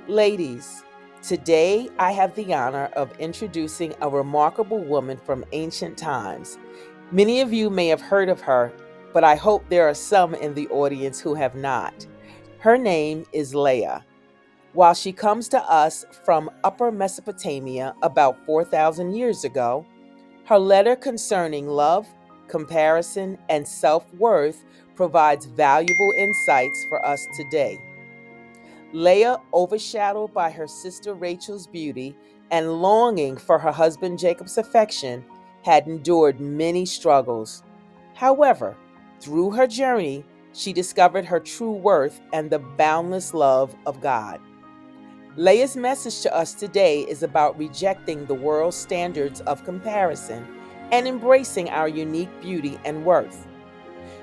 Ladies, today I have the honor of introducing a remarkable woman from ancient times. Many of you may have heard of her, but I hope there are some in the audience who have not. Her name is Leah. While she comes to us from Upper Mesopotamia about 4,000 years ago, her letter concerning love, comparison, and self worth provides valuable insights for us today. Leah, overshadowed by her sister Rachel's beauty and longing for her husband Jacob's affection, had endured many struggles. However, through her journey, she discovered her true worth and the boundless love of God. Leah's message to us today is about rejecting the world's standards of comparison and embracing our unique beauty and worth.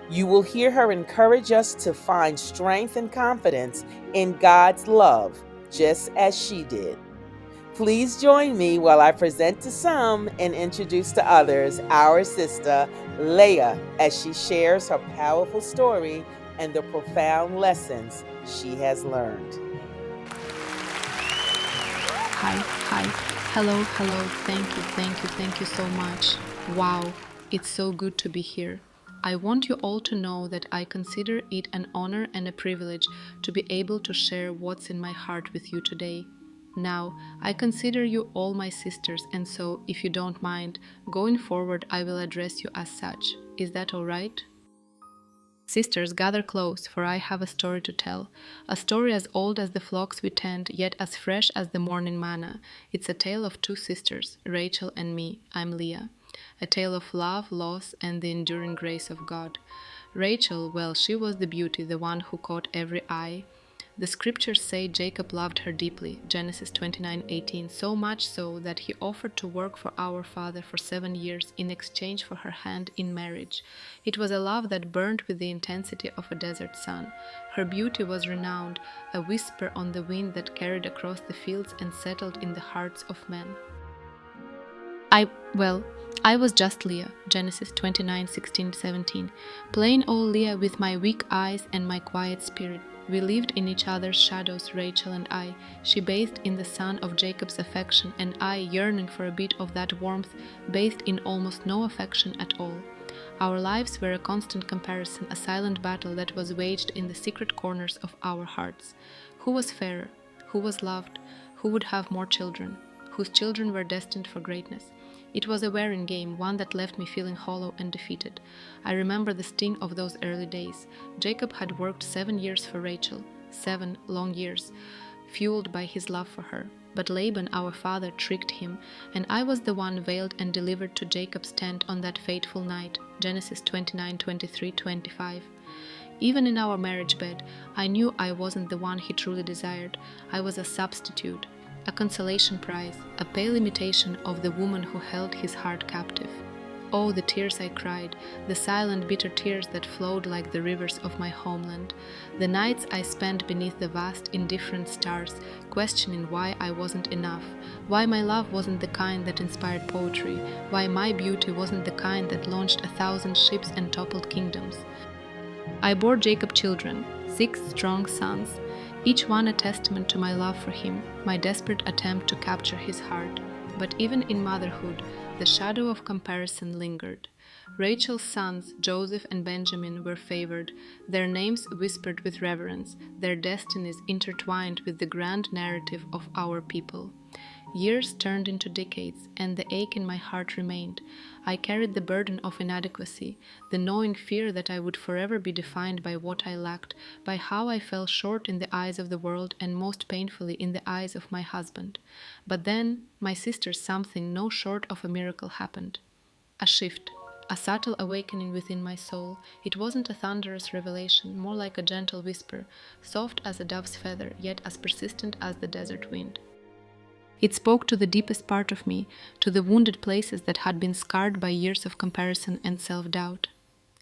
You will hear her encourage us to find strength and confidence in God's love, just as she did. Please join me while I present to some and introduce to others our sister, Leah, as she shares her powerful story and the profound lessons she has learned. Hi, hi. Hello, hello. Thank you so much. Wow, it's so good to be here. I want you all to know that I consider it an honor and a privilege to be able to share what's in my heart with you today. Now, I consider you all my sisters, and so, if you don't mind, going forward I will address you as such. Is that alright? Sisters, gather close, for I have a story to tell. A story as old as the flocks we tend, yet as fresh as the morning manna. It's a tale of two sisters, Rachel and me. I'm Leah. A tale of love, loss, and the enduring grace of God. Rachel, well, she was the beauty, the one who caught every eye. The scriptures say Jacob loved her deeply, Genesis 29:18, so much so that he offered to work for our father for 7 years in exchange for her hand in marriage. It was a love that burned with the intensity of a desert sun. Her beauty was renowned, a whisper on the wind that carried across the fields and settled in the hearts of men. I was just Leah, Genesis 29:16-17, plain old Leah with my weak eyes and my quiet spirit. We lived in each other's shadows, Rachel and I. She bathed in the sun of Jacob's affection, and I, yearning for a bit of that warmth, bathed in almost no affection at all. Our lives were a constant comparison, a silent battle that was waged in the secret corners of our hearts. Who was fairer? Who was loved? Who would have more children? Whose children were destined for greatness? It was a wearing game, one that left me feeling hollow and defeated. I remember the sting of those early days. Jacob had worked 7 years for Rachel, 7 long years, fueled by his love for her. But Laban, our father, tricked him, and I was the one veiled and delivered to Jacob's tent on that fateful night, Genesis 29:23-25. Even in our marriage bed, I knew I wasn't the one he truly desired. I was a substitute, a consolation prize, a pale imitation of the woman who held his heart captive. Oh, the tears I cried, the silent bitter tears that flowed like the rivers of my homeland. The nights I spent beneath the vast indifferent stars, questioning why I wasn't enough, why my love wasn't the kind that inspired poetry, why my beauty wasn't the kind that launched 1,000 ships and toppled kingdoms. I bore Jacob children, 6 strong sons, each one a testament to my love for him, my desperate attempt to capture his heart. But even in motherhood, the shadow of comparison lingered. Rachel's sons, Joseph and Benjamin, were favored, their names whispered with reverence, their destinies intertwined with the grand narrative of our people. Years turned into decades, and the ache in my heart remained. I carried the burden of inadequacy, the gnawing fear that I would forever be defined by what I lacked, by how I fell short in the eyes of the world and most painfully in the eyes of my husband. But then, my sister, something no short of a miracle happened. A shift, a subtle awakening within my soul. It wasn't a thunderous revelation, more like a gentle whisper, soft as a dove's feather, yet as persistent as the desert wind. It spoke to the deepest part of me, to the wounded places that had been scarred by years of comparison and self-doubt.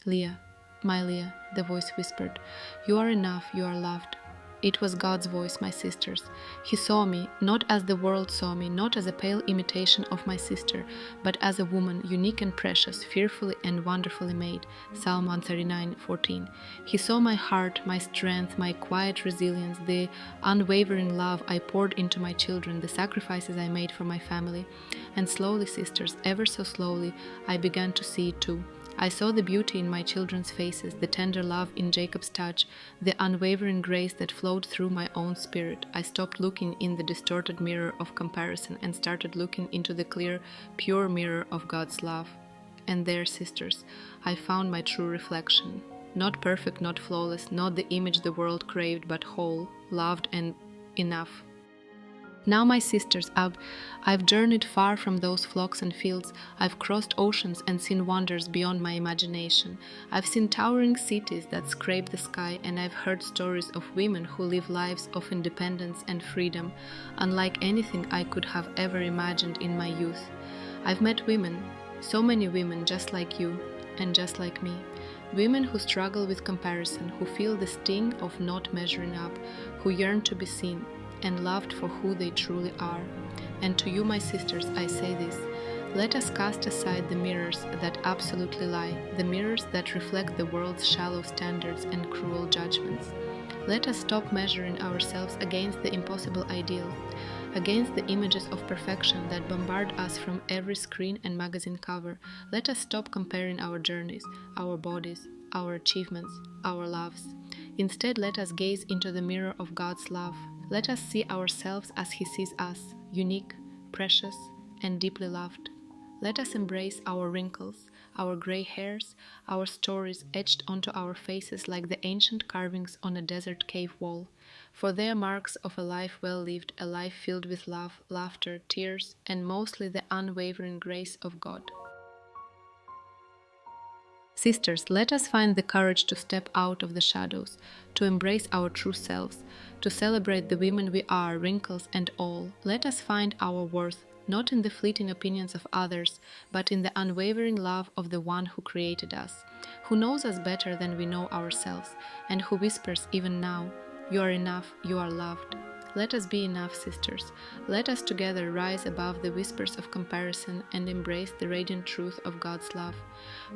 Leah, my Leah, the voice whispered, you are enough, you are loved. It was God's voice, my sisters. He saw me, not as the world saw me, not as a pale imitation of my sister, but as a woman, unique and precious, fearfully and wonderfully made. Psalm 139:14. He saw my heart, my strength, my quiet resilience, the unwavering love I poured into my children, the sacrifices I made for my family. And slowly, sisters, ever so slowly, I began to see it too. I saw the beauty in my children's faces, the tender love in Jacob's touch, the unwavering grace that flowed through my own spirit. I stopped looking in the distorted mirror of comparison and started looking into the clear, pure mirror of God's love. And there, sisters, I found my true reflection. Not perfect, not flawless, not the image the world craved, but whole, loved, and enough. Now, my sisters, I've journeyed far from those flocks and fields. I've crossed oceans and seen wonders beyond my imagination. I've seen towering cities that scrape the sky, and I've heard stories of women who live lives of independence and freedom, unlike anything I could have ever imagined in my youth. I've met women, so many women just like you and just like me. Women who struggle with comparison, who feel the sting of not measuring up, who yearn to be seen and loved for who they truly are. And to you, my sisters, I say this: let us cast aside the mirrors that absolutely lie, the mirrors that reflect the world's shallow standards and cruel judgments. Let us stop measuring ourselves against the impossible ideal, against the images of perfection that bombard us from every screen and magazine cover. Let us stop comparing our journeys, our bodies, our achievements, our loves. Instead, let us gaze into the mirror of God's love. Let us see ourselves as He sees us, unique, precious, and deeply loved. Let us embrace our wrinkles, our gray hairs, our stories etched onto our faces like the ancient carvings on a desert cave wall, for they are marks of a life well lived, a life filled with love, laughter, tears, and mostly the unwavering grace of God. Sisters, let us find the courage to step out of the shadows, to embrace our true selves, to celebrate the women we are, wrinkles and all. Let us find our worth, not in the fleeting opinions of others, but in the unwavering love of the one who created us, who knows us better than we know ourselves, and who whispers even now, "You are enough, you are loved." Let us be enough, sisters. Let us together rise above the whispers of comparison and embrace the radiant truth of God's love.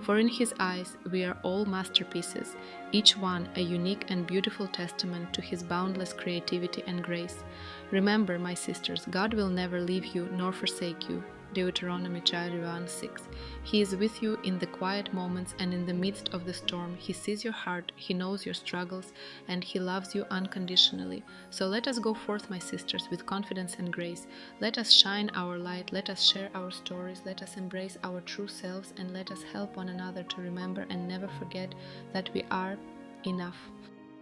For in His eyes we are all masterpieces, each one a unique and beautiful testament to His boundless creativity and grace. Remember, my sisters, God will never leave you nor forsake you. Deuteronomy 1:6. He is with you in the quiet moments and in the midst of the storm. He sees your heart, He knows your struggles, and He loves you unconditionally. So let us go forth, my sisters, with confidence and grace. Let us shine our light, let us share our stories, let us embrace our true selves, and let us help one another to remember and never forget that we are enough.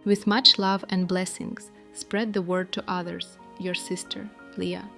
With much love and blessings, spread the word to others. Your sister, Leah.